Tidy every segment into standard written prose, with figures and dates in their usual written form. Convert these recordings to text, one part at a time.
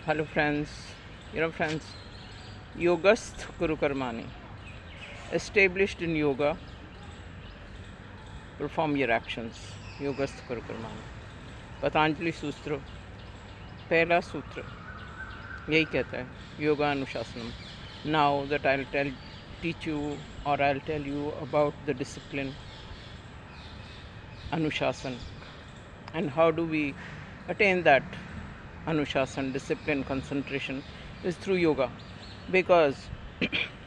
Hello friends, friends, Yogast Guru Karmani. Established in yoga, perform your actions. Yogast Guru Karmani. Patanjali सूत्र पहला सूत्र यही कहता है yoga अनुशासनम. Now that I'll teach you or I'll tell you about the discipline Anushasan and how do we attain that Anushasan, discipline, concentration is through yoga, because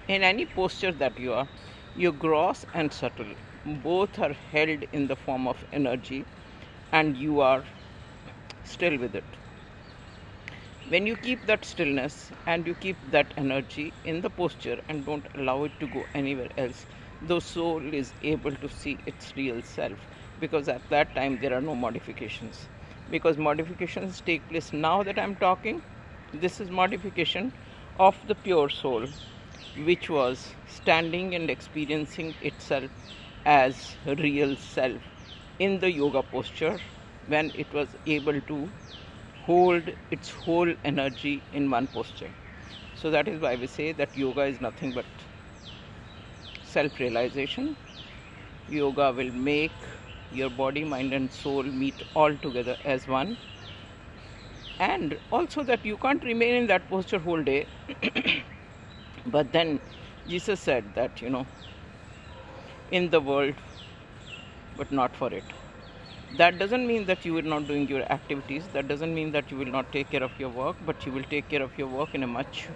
in any posture that you are, your gross and subtle both are held in the form of energy and you are still with it. When you keep that stillness and you keep that energy in the posture and don't allow it to go anywhere else, the soul is able to see its real self, because at that time there are no modifications. Because modifications take place now that I'm talking. This is modification of the pure soul, which was standing and experiencing itself as real self in the yoga posture, when it was able to hold its whole energy in one posture. So that is why we say that yoga is nothing but self-realization. Yoga will make your body, mind and soul meet all together as one. And also that you can't remain in that posture whole day. But then Jesus said that, in the world, but not for it. That doesn't mean that you will not doing your activities. That doesn't mean that you will not take care of your work, but you will take care of your work in a much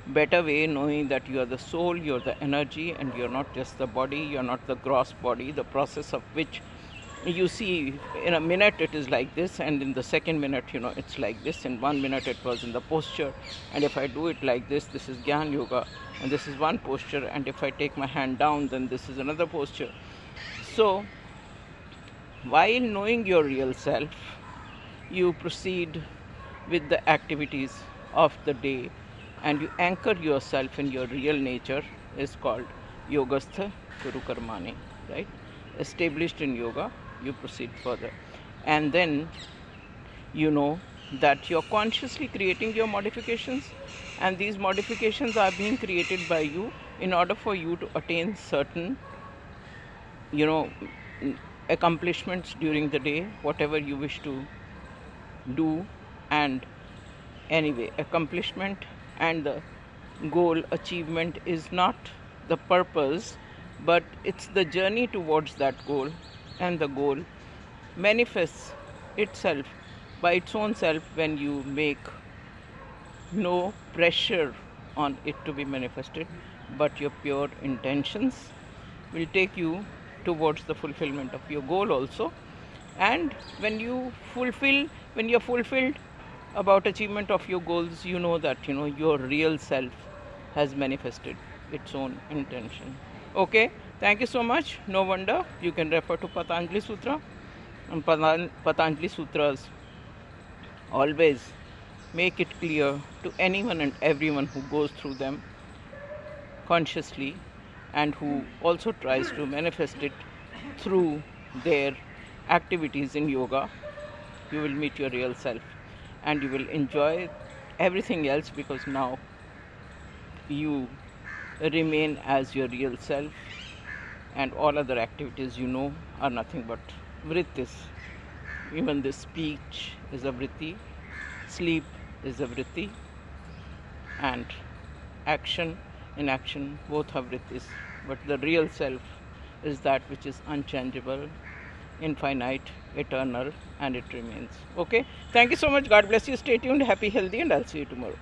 better way, knowing that you are the soul, you are the energy, and you are not just the body, you are not the gross body, the process of which you see in a minute it is like this, and in the second minute, it's like this. In 1 minute it was in the posture, and if I do it like this is Gyan Yoga, and this is one posture, and if I take my hand down, then this is another posture. So while knowing your real self, you proceed with the activities of the day and you anchor yourself in your real nature, is called Yogastha Guru Karmani, right? Established in yoga, you proceed further. And then you know that you're consciously creating your modifications, and these modifications are being created by you in order for you to attain certain, accomplishments during the day, whatever you wish to do. And anyway, accomplishment and the goal achievement is not the purpose, but it's the journey towards that goal, and the goal manifests itself by its own self when you make no pressure on it to be manifested, but your pure intentions will take you towards the fulfillment of your goal also. And when you're fulfilled about achievement of your goals, you know that your real self has manifested its own intention. Okay, thank you so much. No wonder you can refer to Patanjali Sutra, and Patanjali Sutras always make it clear to anyone and everyone who goes through them consciously, and who also tries to manifest it through their activities in yoga. You will meet your real self and you will enjoy everything else, because now you remain as your real self, and all other activities are nothing but vrittis. Even this speech is a vritti, sleep is a vritti, and action, inaction, both are vrittis. But the real self is that which is unchangeable, infinite, eternal, and it remains. Okay, thank you so much. God bless you. Stay tuned, happy, healthy, and I'll see you tomorrow.